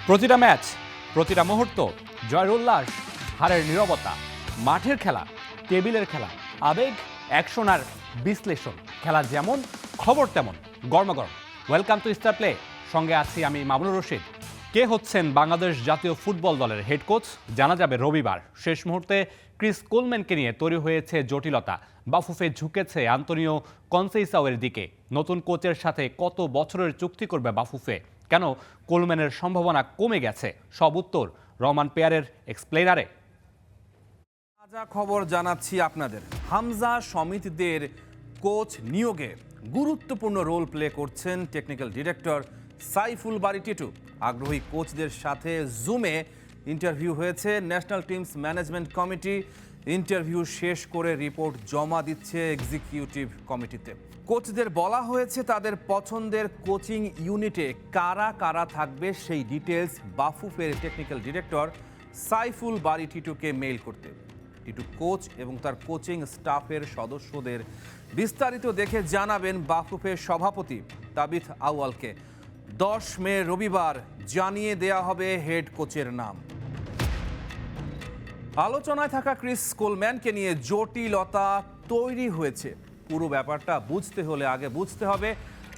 প্রতিটা ম্যাচ, প্রতিটা মুহূর্ত, জয়ের উল্লাস, হারের নীরবতা, মাঠের খেলা, টেবিলের খেলা, আবেগ, অ্যাকশন আর বিশ্লেষণ। খেলা যেমন, খবর তেমন, গরমাগরম। Welcome to star play. সঙ্গে আছি আমি মামুনুর রশিদ। কে হচ্ছেন বাংলাদেশ জাতীয় ফুটবল দলের হেড কোচ জানা যাবে রবিবার। শেষ মুহূর্তে ক্রিস কোলম্যানকে নিয়ে তৈরি হয়েছে জটিলতা। বাফুফে ঝুঁকেছে আন্তোনিও কনসেইসাওয়ের দিকে। নতুন কোচের সাথে কত বছরের চুক্তি করবে বাফুফে? কেন কোলম্যানের সম্ভাবনা কমে গেছে? সব উত্তর রহমান পেয়ারের এক্সপ্লেনারে। তাজা খবর জানাচ্ছি আপনাদের। হামজা সমিতিদের কোচ নিয়োগে গুরুত্বপূর্ণ রোল প্লে করছেন টেকনিক্যাল ডিরেক্টর সাইফুল বারী টিটু। আগ্রহী কোচদের সাথে জুমে ইন্টারভিউ হয়েছে। National teams management committee interview শেষ করে রিপোর্ট জমা দিচ্ছে এক্সিকিউটিভ কমিটিতে। কোচদের বলা হয়েছে তাদের পছন্দের কোচিং ইউনিটে কারা কারা থাকবে সেই ডিটেলস বাফুফের টেকনিক্যাল ডিরেক্টর সাইফুল বারী টিটুকে মেইল করতে। টিটু কোচ এবং তার কোচিং স্টাফের সদস্যদের বিস্তারিত দেখে জানাবেন বাফুফের সভাপতি তাবিথ আউয়ালকে। 10 মে রবিবার জানিয়ে দেয়া হবে হেড কোচের নাম। আলোচনায় থাকা ক্রিস কোলম্যানকে নিয়ে জটিলতা তৈরি হয়েছে। পুরো ব্যাপারটা বুঝতে হলে আগে বুঝতে হবে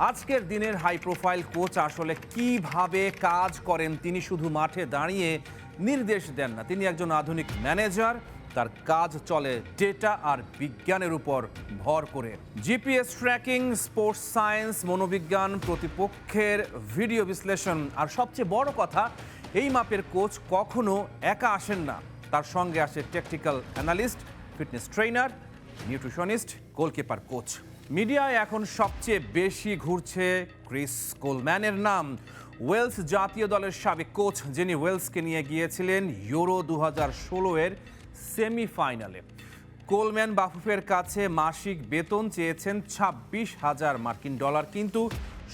আজকের দিনের হাই প্রোফাইল কোচ আসলে কিভাবে কাজ করেন। তিনি শুধু মাঠে দাঁড়িয়ে নির্দেশ দেন না, তিনি একজন আধুনিক ম্যানেজার। তার কাজ চলে ডেটা আর বিজ্ঞানের উপর ভর করে। জিপিএস ট্র্যাকিং, স্পোর্টস সায়েন্স, মনোবিজ্ঞান, প্রতিপক্ষের ভিডিও বিশ্লেষণ। আর সবচেয়ে বড় কথা, এই মাপের কোচ কখনো একা আসেন না। তার সঙ্গে আসে technical analyst, fitness trainer, nutritionist, goalkeeper coach. মিডিয়ায় এখন সবচেয়ে বেশি ঘুরছে ক্রিস কোলম্যানের নাম। ওয়েলস জাতীয় দলের সাবেক কোচ, যিনি ওয়েলসকে নিয়ে গিয়েছিলেন ইউরো 2016-এর সেমিফাইনালে। কোলম্যান বাফুফের কাছে মাসিক বেতন চেয়েছেন $26,000 মার্কিন। কিন্তু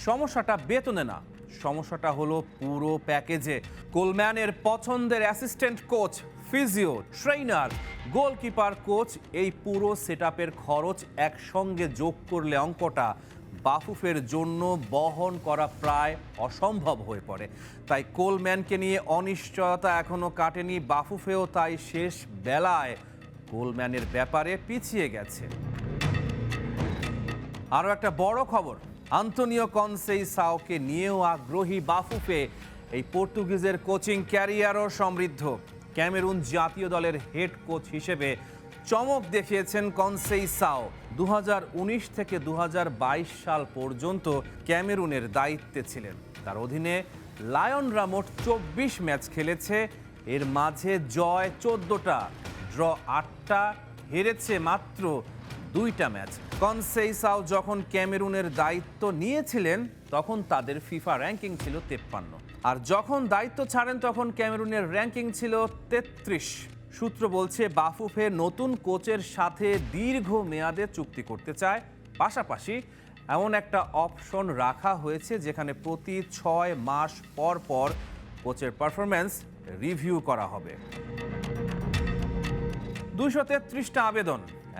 সমস্যাটা বেতনে না, সমস্যাটা হলো পুরো প্যাকেজে। কোলম্যানের পছন্দের assistant coach, physio, trainer, goalkeeper coach, এই পুরো সেটআপের খরচ একসঙ্গে যোগ করলে অঙ্কটা বাফুফের জন্য বহন করা প্রায় অসম্ভব হয়ে পড়ে। তাই কোলম্যানকে নিয়ে অনিশ্চয়তা এখনো কাটেনি। বাফুফেও তাই শেষ বেলায় কোলম্যানের ব্যাপারে পিছিয়ে গেছে। আরও একটা বড় খবর, আন্তোনিও কনসেইসাওকে নিয়েও আগ্রহী বাফুফে। এই পর্তুগিজের কোচিং ক্যারিয়ারও সমৃদ্ধ। ক্যামেরুন জাতীয় দলের হেড কোচ হিসেবে চমক দেখিয়েছেন কনসেইসাও। 2019 থেকে 2022 সাল পর্যন্ত ক্যামেরুনের দায়িত্বে ছিলেন। তার অধীনে লায়নরা মোট 24 ম্যাচ খেলেছে। এর মাঝে জয় 14টা, ড্র 8টা, হেরেছে মাত্র 2টা ম্যাচ। কনসেইসাও যখন ক্যামেরুনের দায়িত্ব নিয়েছিলেন তখন তাদের ফিফা র্যাঙ্কিং ছিল 53, আর যখন দায়িত্ব ছাড়েন তখন ক্যামেরুনের র্যাঙ্কিং ছিল 33। সূত্র বলছে বাফুফে নতুন কোচের সাথে দীর্ঘ মেয়াদে চুক্তি করতে চায়। পাশাপাশি এমন একটা অপশন রাখা হয়েছে যেখানে প্রতি 6 মাস পর পর কোচের পারফরম্যান্স রিভিউ করা হবে। 233টা আবেদন,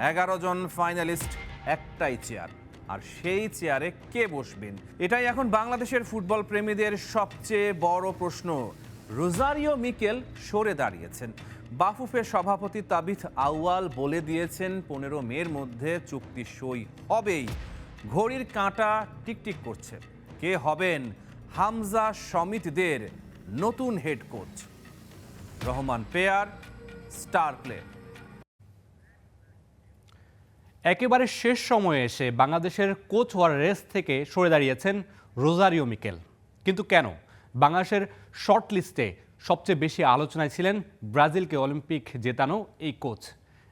11 জন ফাইনালিস্ট, একটাই চেয়ার। আর সেই চেয়ারে কে বসবেন, এটাই এখন বাংলাদেশের ফুটবল প্রেমীদের সবচেয়ে বড় প্রশ্ন। রোজারিও মিকেল সরে দাঁড়িয়েছেন। বাফুফের সভাপতি তাবিথ আউয়াল বলে দিয়েছেন 15 মের মধ্যে চুক্তি সই হবেই। ঘড়ির কাঁটা টিকটিক করছে। কে হবেন হামজা সমিতিদের নতুন head coach? Rahman pair, star play. একেবারে শেষ সময়ে এসে বাংলাদেশের কোচ হওয়ার রেস থেকে সরে দাঁড়িয়েছেন রোজারিও মিকেল। কিন্তু কেন? বাংলাদেশের শর্ট লিস্টে সবচেয়ে বেশি আলোচনায় ছিলেন ব্রাজিলকে অলিম্পিক জেতানো এই কোচ।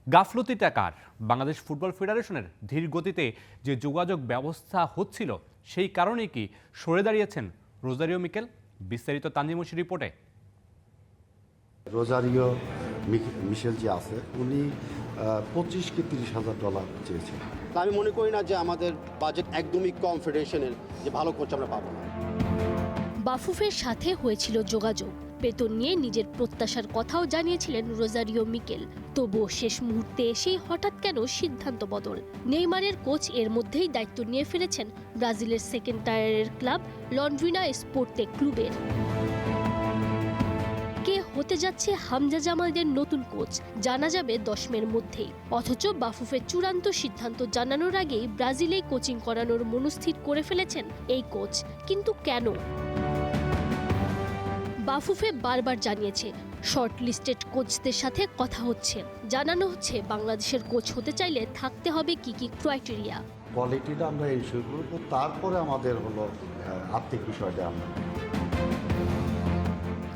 গাফলতিটা কার? বাংলাদেশ ফুটবল ফেডারেশনের ধীর গতিতে যে যোগাযোগ ব্যবস্থা হচ্ছিল সেই কারণেই কি সরে দাঁড়িয়েছেন রোজারিও মিকেল? বিস্তারিত তানজিমুশির রিপোর্টে। রোজারিও মিশেল যে আছে উনি $25,000 কি $30,000 চেয়েছেন। আমি মনে করি না যে আমাদের বাজেট একদমই কম ফেডারেশনের যে ভালো কোচ আমরা পাবো না। বাফুফের সাথে হয়েছিল যোগাযোগ, বেতন নিয়ে নিজের প্রত্যাশার কথাও জানিয়েছিলেন রোজারিও মিকেল। তবুও শেষ মুহূর্তে এসে হঠাৎ কেন সিদ্ধান্ত বদল? নেইমারের কোচ এর মধ্যেই দায়িত্ব নিয়ে ফেলেছেন ব্রাজিলের সেকেন্ড টায়ারের ক্লাব লন্ড্রিনা স্পোর্তে ক্লুবের। হতে যাচ্ছে হামজা জামালদের নতুন কোচ, জানা যাবে 10 মের মধ্যেই। অথচ বাফুফের চূড়ান্ত সিদ্ধান্ত জানানোর আগেই ব্রাজিলেই কোচিং করানোর মনস্থির করে ফেলেছেন এই কোচ। কিন্তু কেন? বাফুফে বারবার জানিয়েছে শর্ট লিস্টেড কোচদের সাথে কথা হচ্ছে। জানানো হচ্ছে বাংলাদেশের কোচ হতে চাইলে থাকতে হবে কি কি ক্রাইটেরিয়া। কোয়ালিটিটা আমরা ইনশিওর করবো, তারপরে আমাদের হলো আর্থিক বিষয়টা আমরা।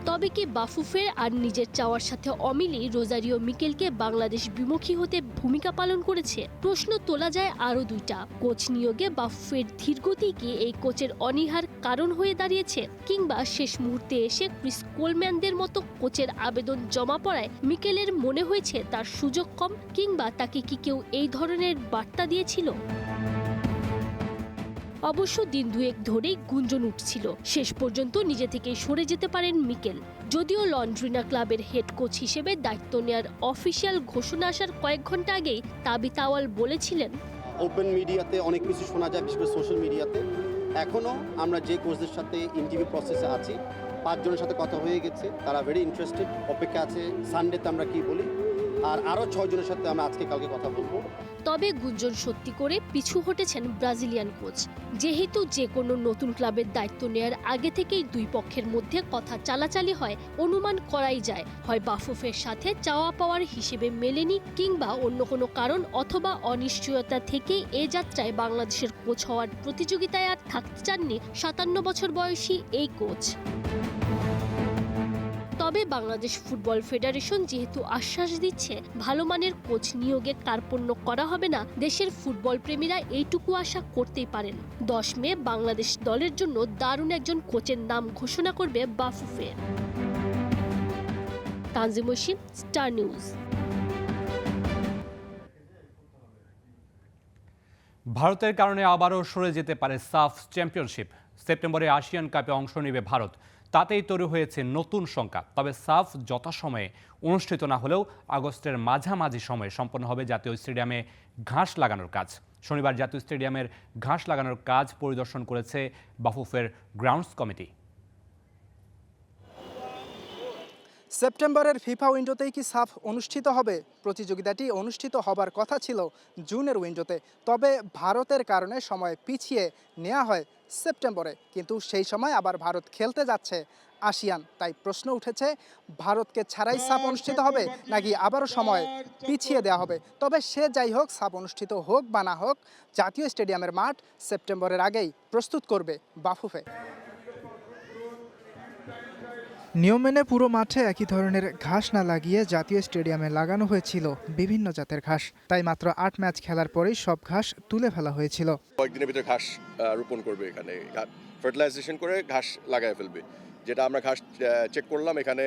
তবে কি বাফুফের আর নিজের চাওয়ার সাথে অমিলই রোজারিও মিকেলকে বাংলাদেশ বিমুখী হতে ভূমিকা পালন করেছে? প্রশ্ন তোলা যায় আরও দুইটা। কোচ নিয়োগে বাফুফের ধীরগতি কি এই কোচের অনীহার কারণ হয়ে দাঁড়িয়েছে, কিংবা শেষ মুহূর্তে এসে ক্রিস কোলম্যানদের মতো কোচের আবেদন জমা পড়ায় মিকেলের মনে হয়েছে তার সুযোগ কম, কিংবা তাকে কি কেউ এই ধরনের বার্তা দিয়েছিল? অবশ্য দিন দুয়েক ধরেই গুঞ্জন উঠছিল শেষ পর্যন্ত নিজে থেকেই সরে যেতে পারেন মিকেল। যদিও লন্ড্রিনা ক্লাবের হেড কোচ হিসেবে দায়িত্ব নেওয়ার অফিসিয়াল ঘোষণা আসার কয়েক ঘন্টা আগেই তাবিত আওয়াল বলেছিলেন, ওপেন মিডিয়াতে অনেক কিছু শোনা যায়, বিশেষ করে সোশ্যাল মিডিয়াতে। এখনও আমরা যে কোচদের সাথে ইন্টারভিউ প্রসেসে আছি 5 জনের সাথে কথা হয়ে গেছে, তারা ভেরি ইন্টারেস্টেড। অপেক্ষা আছে সানডেতে আমরা কি বলি, আর আরও 6 জনের সাথে আমরা আজকে কালকে কথা বলবো। তবে গুঞ্জন সত্যি করে পিছু হটেছেন ব্রাজিলিয়ান কোচ। যেহেতু যে কোনো নতুন ক্লাবের দায়িত্ব নেয়ার আগে থেকেই দুই পক্ষের মধ্যে কথা চালাচালি হয়, অনুমান করাই যায় হয় বাফুফের সাথে চাওয়া পাওয়ার হিসেবে মেলেনি, কিংবা অন্য কোনো কারণ অথবা অনিশ্চয়তা থেকেই এ যাত্রায় বাংলাদেশের কোচ হওয়ার প্রতিযোগিতায় আর থাকতে চাননি 57 বছর বয়সী এই কোচ। তবে বাংলাদেশ ফুটবল ফেডারেশন যেহেতু আশ্বাস দিচ্ছে ভালো মানের কোচ নিয়োগে কার্পণ্য করা হবে না, দেশের ফুটবল প্রেমীরা এইটুকু আশা করতেই পারেন 10 মে বাংলাদেশ দলের জন্য দারুণ একজন কোচের নাম ঘোষণা করবে বাফুফে। Tanzim Oishi, star news. ভারতের কারণে আবারও সরে যেতে পারে সাফ চ্যাম্পিয়নশিপ। সেপ্টেম্বরে এশিয়ান কাপে অংশ নেবে ভারত, তাতেই তৈরি হয়েছে নতুন শঙ্কা। তবে সাফ যথাসময়ে অনুষ্ঠিত না হলেও আগস্টের মাঝামাঝি সময়ে সম্পন্ন হবে জাতীয় স্টেডিয়ামে ঘাস লাগানোর কাজ। শনিবার জাতীয় স্টেডিয়ামের ঘাস লাগানোর কাজ পরিদর্শন করেছে বাফুফের গ্রাউন্ডস কমিটি। সেপ্টেম্বরের ফিফা উইন্ডোতেই কি সাফ অনুষ্ঠিত হবে? প্রতিযোগিতাটি অনুষ্ঠিত হবার কথা ছিল জুনের উইন্ডোতে, তবে ভারতের কারণে সময় পিছিয়ে নেওয়া হয় সেপ্টেম্বরে। কিন্তু সেই সময় আবার ভারত খেলতে যাচ্ছে আসিয়ান, তাই প্রশ্ন উঠেছে ভারতকে ছাড়াই সাফ অনুষ্ঠিত হবে নাকি আবারও সময় পিছিয়ে দেওয়া হবে। তবে সে যাই হোক, সাফ অনুষ্ঠিত হোক বা না হোক, জাতীয় স্টেডিয়ামের মাঠ সেপ্টেম্বরের আগেই প্রস্তুত করবে বাফুফে। নিয়ম মেনে পুরো মাঠে একই ধরনের ঘাস না লাগিয়ে জাতীয় স্টেডিয়ামে লাগানো হয়েছিল বিভিন্ন জাতের ঘাস, তাই মাত্র 8 ম্যাচ খেলার পরেই সব ঘাস তুলে ফেলা হয়েছিল। কয়েকদিনের ভিতরে ঘাস রোপণ করবে, এখানে ফার্টিলাইজেশন করে ঘাস লাগায় ফেলবে। যেটা আমরা ঘাস চেক করলাম, এখানে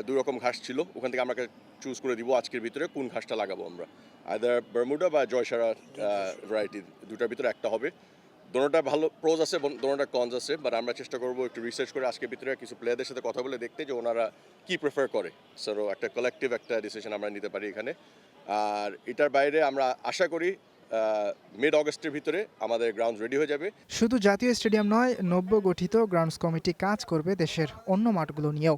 দুই রকম ঘাস ছিল, ওখান থেকে আমরা চুজ করে দিব আজকের ভিতরে কোন ঘাসটা লাগাবো আমরা। আইদার বারমুডা বা জয়সারা ভ্যারাইটি, দুটার ভিতরে একটা হবে। দোনোটা ভালো প্রোজ আছে, দোনোটা কনস আছে, বাট আমরা চেষ্টা করবো একটু রিসার্চ করে আজকের ভিতরে কিছু প্লেয়ারদের সাথে কথা বলে দেখতে যে ওনারা কি প্রেফার করে। সো একটা কালেকটিভ একটা ডিসিশন আমরা নিতে পারি এখানে। আর এটার বাইরে আমরা আশা করি মিড অগস্টের ভিতরে আমাদের গ্রাউন্ড রেডি হয়ে যাবে। শুধু জাতীয় স্টেডিয়াম নয়, নব্য গঠিত গ্রাউন্ডস কমিটি কাজ করবে দেশের অন্য মাঠগুলো নিয়েও।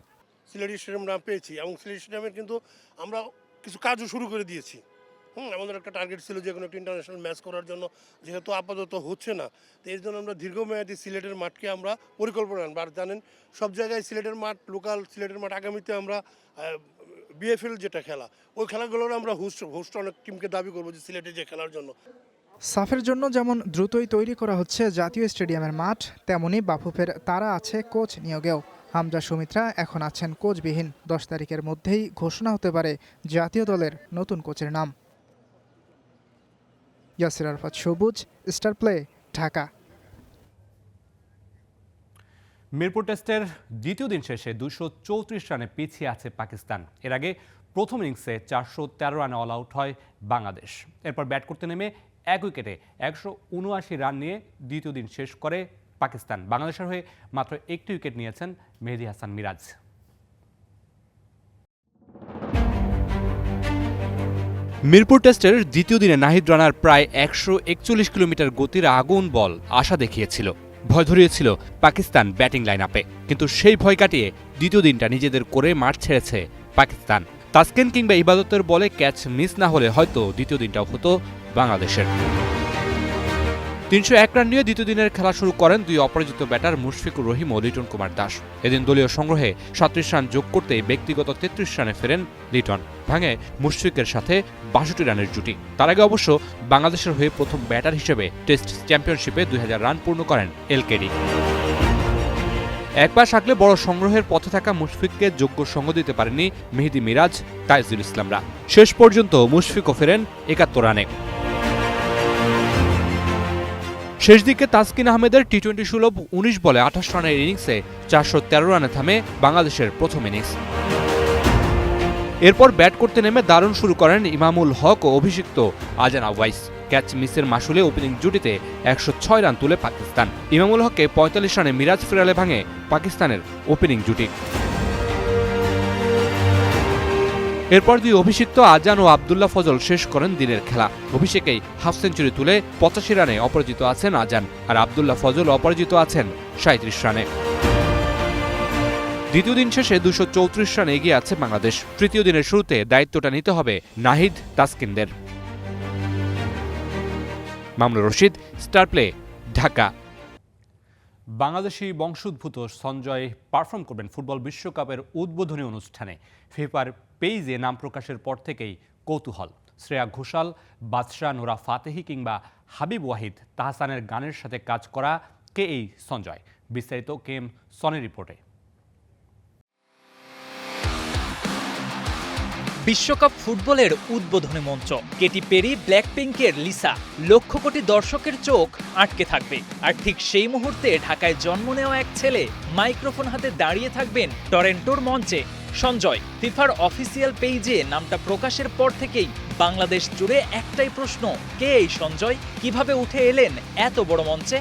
সিলেটি স্টেডিয়াম নাম পেয়েছি এবং সিলেটি স্টেডিয়ামের কিন্তু আমরা কিছু কাজও শুরু করে দিয়েছি। আমাদের একটা টার্গেট ছিল যে কোনো একটা ইন্টারন্যাশনাল ম্যাচ করার জন্য, যেহেতু আপাতত হচ্ছে না, তো এর জন্য আমরা দীর্ঘমেয়াদী সিলেটের মাঠকে আমরা পরিকল্পনা আনবো। আর জানেন সব জায়গায় সিলেটের মাঠ, লোকাল সিলেটের মাঠ, আগামীতে আমরা বিএফএল যেটা খেলা, ওই খেলাগুলোর আমরা হোস্ট অনেক টিমকে দাবি করবো যে সিলেটে যে খেলার জন্য। সাফের জন্য যেমন দ্রুতই তৈরি করা হচ্ছে জাতীয় স্টেডিয়ামের মাঠ, তেমনি বাফুফের তারা আছে কোচ নিয়োগেও। হামজা সুমিত্রা এখন আছেন কোচবিহীন। 10 তারিখের মধ্যেই ঘোষণা হতে পারে জাতীয় দলের নতুন কোচের নাম। ইয়াসির আরফাত সবুজ, স্টার প্লে, ঢাকা। মিরপুর টেস্টের দ্বিতীয় দিন শেষে 234 রানে পিছিয়ে আছে পাকিস্তান। এর আগে প্রথম ইনিংসে 413 রানে অল আউট হয় বাংলাদেশ। এরপর ব্যাট করতে নেমে 1 উইকেটে 179 রান নিয়ে দ্বিতীয় দিন শেষ করে পাকিস্তান। বাংলাদেশের হয়ে মাত্র 1টি উইকেট নিয়েছেন মেহেদী হাসান মিরাজ। মিরপুর টেস্টের দ্বিতীয় দিনে নাহিদ রানার প্রায় 141 কিলোমিটার গতির আগুন বল আশা দেখিয়েছিল। ভয় ধরিয়েছিল পাকিস্তান ব্যাটিং লাইন আপে, কিন্তু সেই ভয় কাটিয়ে দ্বিতীয় দিনটা নিজেদের করে মাঠ ছেড়েছে পাকিস্তান। তাসকিন কিংবা ইবাদতের বলে ক্যাচ মিস না হলে হয়তো দ্বিতীয় দিনটাও হতো বাংলাদেশের। 301 রান নিয়ে দ্বিতীয় দিনের খেলা শুরু করেন দুই অপরাজিত ব্যাটার মুশফিকুর রহিম ও লিটন কুমার দাস। এদিন দলীয় সংগ্রহে 37 রান যোগ করতেই ব্যক্তিগত 33 রানে ফেরেন লিটন, ভাঙে মুশফিকের সাথে 62 রানের জুটি। তার আগে অবশ্য বাংলাদেশের হয়ে প্রথম ব্যাটার হিসেবে টেস্ট চ্যাম্পিয়নশিপে 2000 রান পূর্ণ করেন এলকেডি। এক পাশ আগলে বড় সংগ্রহের পথে থাকা মুশফিককে যোগ্য সঙ্গ দিতে পারেনি মেহেদী মিরাজ, তাইজুল ইসলামরা। শেষ পর্যন্ত মুশফিকও ফেরেন 71 রানে। শেষ দিকে তাসকিন আহমেদের টি-20 সুলভ 19 বলে 28 রানের ইনিংসে 413 রানে থামে বাংলাদেশের প্রথম ইনিংস। এরপর ব্যাট করতে নেমে দারুণ শুরু করেন ইমামুল হক ও অভিষিক্ত আজান আওয়াইস। ক্যাচ মিসের মাসুলে ওপেনিং জুটিতে 106 রান তুলে পাকিস্তান। ইমামুল হককে 45 রানে মিরাজ ফেরালে ভাঙে পাকিস্তানের ওপেনিং জুটি। এরপর দুই অভিষিক্ত আজান ও আবদুল্লাহ ফজল শেষ করেন দিনের খেলা। অভিষেকেই হাফ সেঞ্চুরি তুলে 85 রানে অপরাজিত আছেন আজান, আর আবদুল্লাহ ফজল অপরাজিত আছেন 37 রানে। দ্বিতীয় দিন শেষে 234 রানে এগিয়ে আছে বাংলাদেশ। তৃতীয় দিনের শুরুতে দায়িত্বটা নিতে হবে নাহিদ, তাসকিনদের। Mamunur Rashid, star play, Dhaka. বাংলাদেশি বংশোদ্ভূত সঞ্জয় পারফর্ম করবেন ফুটবল বিশ্বকাপের উদ্বোধনী অনুষ্ঠানে। ফিফার পেইজে নাম প্রকাশের পর থেকেই কৌতূহল। শ্রেয়া ঘোষাল, বাদশা, নোরা ফাতেহি কিংবা হাবিব ওয়াহিদ তাহসানের গানের সাথে কাজ করা কে এই সঞ্জয়? বিস্তারিত কেম সনের রিপোর্টে। বিশ্বকাপ ফুটবলের উদ্বোধনী মঞ্চ, Katie peri, ব্ল্যাকপিঙ্কের Lisa, lakh crore দর্শকের চোখ আটকে থাকবে। আর ঠিক সেই মুহূর্তে ঢাকায় জন্ম নেওয়া এক ছেলে মাইক্রোফোন হাতে দাঁড়িয়ে থাকবেন টরেন্টোর মঞ্চে। সঞ্জয়। ফিফার অফিসিয়াল পেইজে নামটা প্রকাশের পর থেকেই বাংলাদেশ জুড়ে একটাই প্রশ্ন, কে এই সঞ্জয়? কিভাবে উঠে এলেন এত বড় মঞ্চে?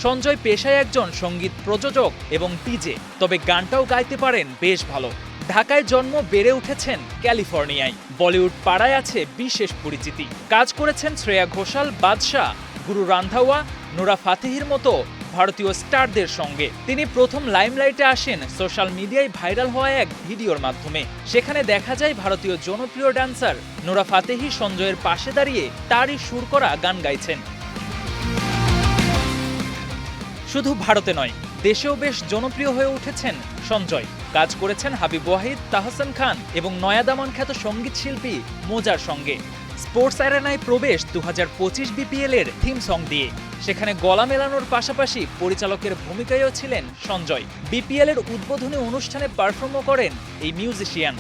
সঞ্জয় পেশায় একজন সঙ্গীত প্রযোজক এবং ডিজে, তবে গানটাও গাইতে পারেন বেশ ভালো। ঢাকায় জন্ম, বেড়ে উঠেছেন ক্যালিফোর্নিয়ায়। বলিউড পাড়ায় আছে বিশেষ পরিচিতি। কাজ করেছেন শ্রেয়া ঘোষাল, বাদশা, গুরু রান্ধাওয়া, নোরা ফাতেহির মতো ভারতীয় স্টারদের সঙ্গে। তিনি প্রথম লাইমলাইটে আসেন সোশ্যাল মিডিয়ায় ভাইরাল হওয়া এক ভিডিওর মাধ্যমে। সেখানে দেখা যায় ভারতীয় জনপ্রিয় ড্যান্সার নোরা ফাতেহি সঞ্জয়ের পাশে দাঁড়িয়ে তারই সুর করা গান গাইছেন। শুধু ভারতে নয়, দেশেও বেশ জনপ্রিয় হয়ে উঠেছেন সঞ্জয়। কাজ করেছেন হাবিব ওয়াহিদ, তাহসান খান এবং নয়াদামান খ্যাত সঙ্গীত শিল্পী মোজার সঙ্গে। স্পোর্টস অ্যারেনায় প্রবেশ 2025 বিপিএল এর থিম সং দিয়ে। সেখানে গলা মেলানোর পাশাপাশি পরিচালকের ভূমিকায়ও ছিলেন সঞ্জয়। বিপিএল এর উদ্বোধনী অনুষ্ঠানে পারফর্মও করেন এই মিউজিশিয়ান।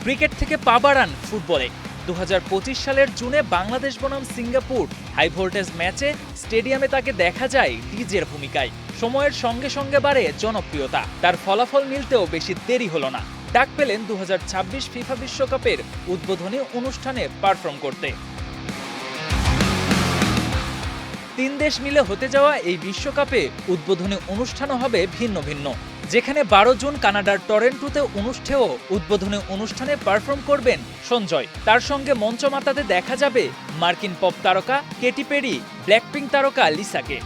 ক্রিকেট থেকে পা বাড়ান ফুটবলে। 2025 সালের জুনে বাংলাদেশ বনাম সিঙ্গাপুর হাই ভোল্টেজ ম্যাচে স্টেডিয়ামে তাকে দেখা যায় ডিজের ভূমিকায়। সময়ের সঙ্গে সঙ্গে বাড়ে জনপ্রিয়তা। তার ফলাফল মিলতেও বেশি দেরি হলো না। ডাক পেলেন 2026 ফিফা বিশ্বকাপের উদ্বোধনী অনুষ্ঠানে পারফর্ম করতে। 3 দেশ মিলে হতে যাওয়া এই বিশ্বকাপে উদ্বোধনী অনুষ্ঠানও হবে ভিন্ন ভিন্ন। যেখানে 12 জুন কানাডার টরেন্টোতে অনুষ্ঠেয় উদ্বোধনী অনুষ্ঠানে পারফর্ম করবেন সঞ্জয়। তার সঙ্গে মঞ্চ মাতাতে দেখা যাবে মার্কিন পপ তারকা কেটি পেরি, ব্ল্যাকপিঙ্ক তারকা লিসাকে।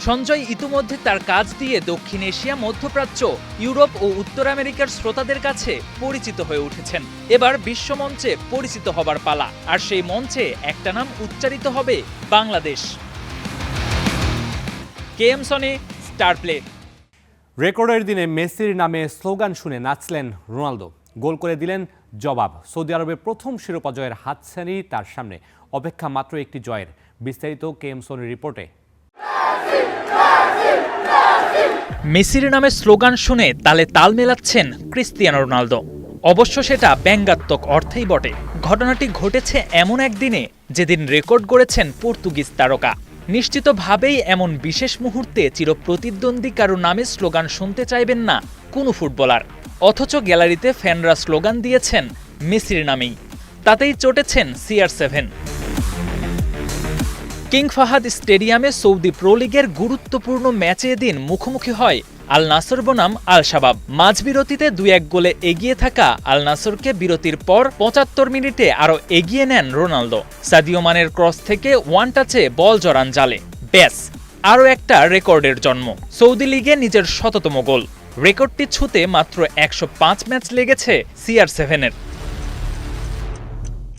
সঞ্জয় ইতিমধ্যে তার কাজ দিয়ে দক্ষিণ এশিয়া, মধ্যপ্রাচ্য, ইউরোপ ও উত্তর আমেরিকার শ্রোতাদের কাছে পরিচিত হয়ে উঠেছেন। এবার বিশ্বমঞ্চে পরিচিত হবার পালা, আর সেই মঞ্চে একটা নাম উচ্চারিত হবে, Bangladesh. KM Sony, star play. রেকর্ডের দিনে মেসির নামে স্লোগান শুনে নাচলেন রোনালদো, গোল করে দিলেন জবাব। সৌদি আরবের প্রথম শিরোপা জয়ের হাতছানি তার সামনে, অপেক্ষা মাত্র একটি জয়ের। বিস্তারিত কেএম সনির রিপোর্টে। মেসির নামে স্লোগান শুনে তালে তাল মেলাচ্ছেন ক্রিস্তিয়ানো রোনালদো। অবশ্য সেটা ব্যঙ্গাত্মক অর্থেই বটে। ঘটনাটি ঘটেছে এমন একদিনে যেদিন রেকর্ড গড়েছেন পর্তুগিজ তারকা। নিশ্চিতভাবেই এমন বিশেষ মুহূর্তে চিরপ্রতিদ্বন্দ্বী কারো নামে স্লোগান শুনতে চাইবেন না কোনো ফুটবলার। অথচ গ্যালারিতে ফ্যানরা স্লোগান দিয়েছেন মেসির নামেই। তাতেই চটেছেন CR7। কিং ফাহাদ স্টেডিয়ামে সৌদি প্রো লিগের গুরুত্বপূর্ণ ম্যাচে এদিন মুখোমুখি হয় আল নাসর বনাম আল শাবাব। মাঝবিরতিতে 2-1 গোলে এগিয়ে থাকা আল নাসরকে বিরতির পর 75 মিনিটে আরও এগিয়ে নেন রোনালদো। সাদিও মানের ক্রস থেকে ওয়ান টাচে বল জড়ান জালে। ব্যাস, আরও একটা রেকর্ডের জন্ম। সৌদি লিগে নিজের শততম গোল। রেকর্ডটি ছুঁতে মাত্র 105 ম্যাচ লেগেছে CR7-এর।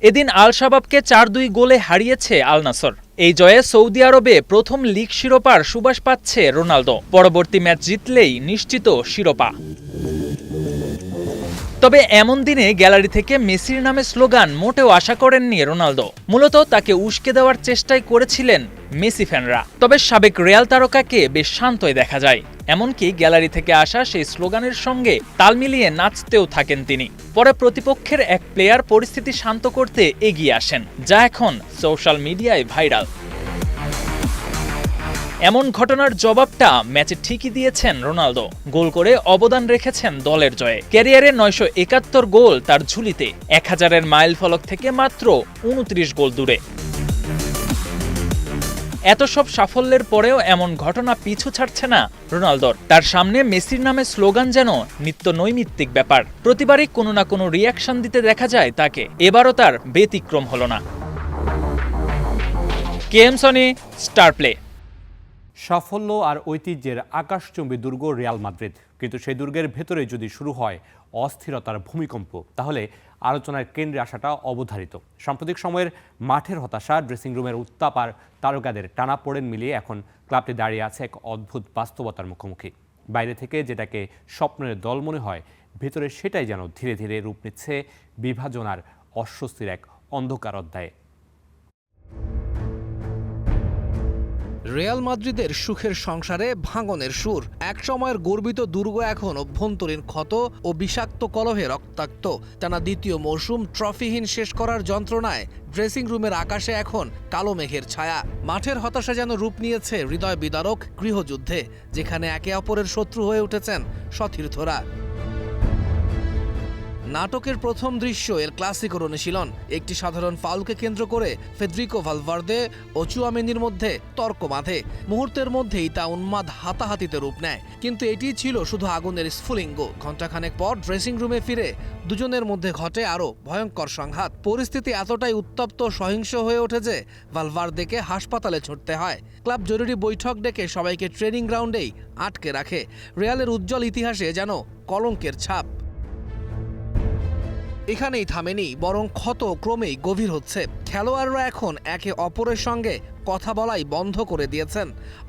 এদিন আল শাবাবকে 4-2 গোলে হারিয়েছে আল নাসর। এই জয়ে সৌদি আরবে প্রথম লিগ শিরোপার সুবাস পাচ্ছে রোনালদো। পরবর্তী ম্যাচ জিতলেই নিশ্চিত শিরোপা। তবে এমন দিনে গ্যালারি থেকে মেসির নামে স্লোগান মোটেও আশা করেননি রোনালদো। মূলত তাকে উস্কে দেওয়ার চেষ্টাই করেছিলেন মেসি ফ্যানরা। তবে সাবেক রিয়াল তারকাকে বেশ শান্তই দেখা যায়। এমনকি গ্যালারি থেকে আসা সেই স্লোগানের সঙ্গে তাল মিলিয়ে নাচতেও থাকেন তিনি। পরে প্রতিপক্ষের এক প্লেয়ার পরিস্থিতি শান্ত করতে এগিয়ে আসেন, যা এখন সোশ্যাল মিডিয়ায় ভাইরাল। এমন ঘটনার জবাবটা ম্যাচে ঠিকই দিয়েছেন রোনালদো। গোল করে অবদান রেখেছেন দলের জয়ে। ক্যারিয়ারে 971 গোল তার ঝুলিতে। 1000-এর মাইল ফলক থেকে মাত্র 29 গোল দূরে। এত সব সাফল্যের পরেও এমন ঘটনা পিছু ছাড়ছে না রোনালদোর। তার সামনে মেসির নামে স্লোগান যেন নিত্য নৈমিত্তিক ব্যাপার। প্রতিবারই কোনো না কোনো রিয়াকশন দিতে দেখা যায় তাকে। এবারও তার ব্যতিক্রম হলো না। KM Sony, star play. সাফল্য আর ঐতিহ্যের আকাশচুম্বী দুর্গ রিয়াল মাদ্রিদ, কিন্তু সেই দুর্গের ভেতরে যদি শুরু হয় অস্থিরতার ভূমিকম্প, তাহলে আলোচনার কেন্দ্রে আসাটা অবধারিত। সাম্প্রতিক সময়ের মাঠের হতাশা, ড্রেসিং রুমের উত্তাপ আর তারকাদের টানাপোড়েন মিলিয়ে এখন ক্লাবটি দাঁড়িয়ে আছে এক অদ্ভুত বাস্তবতার মুখোমুখি। বাইরে থেকে যেটাকে স্বপ্নের দল মনে হয়, ভেতরে সেটাই যেন ধীরে ধীরে রূপ নিচ্ছে বিভাজন আর অস্বস্তির এক অন্ধকার অধ্যায়ে। রিয়াল মাদ্রিদের সুখের সংসারে ভাঙনের সুর। এক সময়ের গর্বিত দুর্গ এখন অভ্যন্তরীণ ক্ষত ও বিষাক্ত কলহে রক্তাক্ত। টানা দ্বিতীয় মৌসুম ট্রফিহীন শেষ করার যন্ত্রণায় ড্রেসিং রুমের আকাশে এখন কালো মেঘের ছায়া। মাঠের হতাশা যেন রূপ নিয়েছে হৃদয় বিদারক গৃহযুদ্ধে, যেখানে একে অপরের শত্রু হয়ে উঠেছেন সতীর্থরা। নাটকের প্রথম দৃশ্য এল ক্লাসিকোর অনুশীলন। একটি সাধারণ ফাউলকে কেন্দ্র করে ফেদ্রিকো ভালভার্দে ও চুয়ামেনির মধ্যে তর্ক বাঁধে। মুহূর্তের মধ্যেই তা উন্মাদ হাতাহাতিতে রূপ নেয়। কিন্তু এটি ছিল শুধু আগুনের স্ফুলিঙ্গ। ঘণ্টাখানেক পর ড্রেসিং রুমে ফিরে দুজনের মধ্যে ঘটে আরও ভয়ঙ্কর সংঘাত। পরিস্থিতি এতটাই উত্তপ্ত সহিংস হয়ে ওঠে যে ভালভার্দেকে হাসপাতালে ছুটতে হয়। ক্লাব জরুরি বৈঠক ডেকে সবাইকে ট্রেনিং গ্রাউন্ডেই আটকে রাখে। রিয়ালের উজ্জ্বল ইতিহাসে যেন কলঙ্কের ছাপ। এখানেই থামেনি, বরং ক্ষত ক্রমেই গভীর হচ্ছে। খেলোয়াড়রা এখন একে অপরের সঙ্গে কথা বলাই বন্ধ করে দিয়েছেন।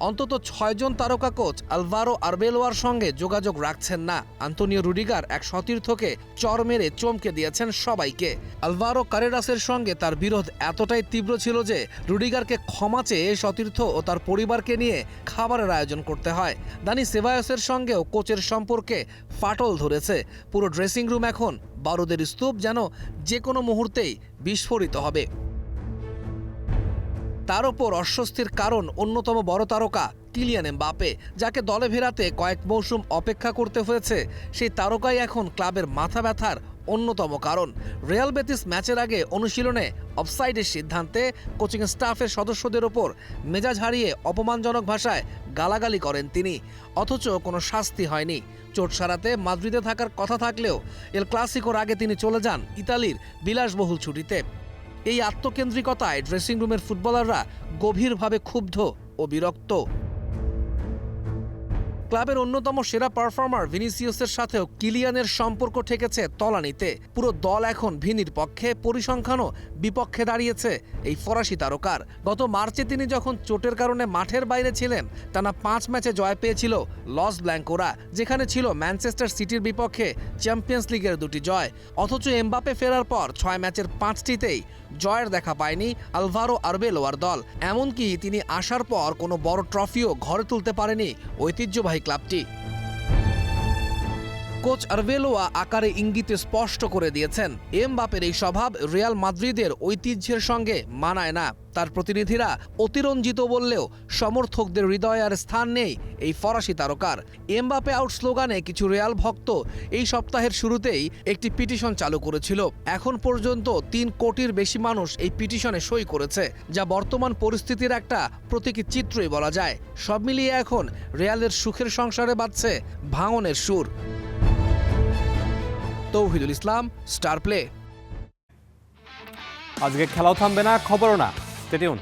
অন্তত 6 জন তারকা কোচ আলভারো আরবেলোয়ার সঙ্গে যোগাযোগ রাখছেন না। আন্তোনিও রুডিগার এক সতীর্থকে চর মেরে চমকে দিয়েছেন সবাইকে। আলভারো কারেরাসের সঙ্গে তার বিরোধ এতটাই তীব্র ছিল যে রুডিগারকে ক্ষমা চেয়ে সতীর্থ ও তার পরিবারকে নিয়ে খাবারের আয়োজন করতে হয়। দানি সেবায়সের সঙ্গেও কোচের সম্পর্কে ফাটল ধরেছে। পুরো ড্রেসিং রুম এখন বারুদের স্তূপ, যেন যে কোনো মুহূর্তেই বিস্ফোরিত হবে। তার ওপর অস্বস্তির কারণ অন্যতম বড় তারকা কিলিয়ান এমবাপে, যাকে দলে ফেরাতে কয়েক মৌসুম অপেক্ষা করতে হয়েছে। সেই তারকাই এখন ক্লাবের মাথা ব্যথার অন্যতম কারণ। রিয়াল বেতিস ম্যাচের আগে অনুশীলনে অফসাইডের সিদ্ধান্তে কোচিং স্টাফের সদস্যদের ওপর মেজাজ হারিয়ে অপমানজনক ভাষায় গালাগালি করেন তিনি, অথচ কোনো শাস্তি হয়নি। চোট সারাতে মাদ্রিদে থাকার কথা থাকলেও এল ক্লাসিকোর আগে তিনি চলে যান ইতালির বিলাসবহুল ছুটিতে। এই আত্মকেন্দ্রিকতায় ড্রেসিং রুমের ফুটবলাররা গভীরভাবে ক্ষুব্ধ ও বিরক্ত। ক্লাবের অন্যতম সেরা পারফর্মার ভিনিসিয়াসের সাথেও কিলিয়ানের সম্পর্ক ঠেকেছে তলানিতে। পুরো দল এখন ভিনির পক্ষে, পরিসংখ্যানও বিপক্ষে দাঁড়িয়েছে এই ফরাসি তারকার। গত মার্চে তিনি যখন চোটের কারণে মাঠের বাইরে ছিলেন, টানা 5 ম্যাচে জয় পেয়েছিল লস ব্ল্যাঙ্কোরা, যেখানে ছিল ম্যানচেস্টার সিটির বিপক্ষে চ্যাম্পিয়ন্স লিগের 2টি জয়। অথচ এমবাপে ফেরার পর 6 ম্যাচের 5টিতেই জয়ের দেখা পায়নি আলভারো আরবেলোয়ার দল। এমনকি তিনি আসার পর কোনো বড় ট্রফিও ঘরে তুলতে পারেনি ঐতিহ্যবাহী ক্লাবটি। কোচ আরবেলোয়া আকারে ইঙ্গিতে স্পষ্ট করে দিয়েছেন এমবাপের এই স্বভাব রিয়াল মাদ্রিদের ঐতিহ্যের সঙ্গে মানায় না। তার প্রতিনিধিরা অতিরঞ্জিত বললেও সমর্থকদের হৃদয়ে আর স্থান নেই এই ফরাসি তারকার। এমবাপে আউট স্লোগানে কিছু রিয়াল ভক্ত এই সপ্তাহের শুরুতেই একটি পিটিশন চালু করেছিল। এখন পর্যন্ত 3 কোটির বেশি মানুষ এই পিটিশনে সই করেছে, যা বর্তমান পরিস্থিতির একটা প্রতীকী চিত্রই বলা যায়। সব মিলিয়ে এখন রিয়ালের সুখের সংসারে বাজছে ভাঙনের সুর। তৌহিদুল ইসলাম, স্টার প্লে। আজকে খেলাও থামবে না, খবরও না। Stay tune.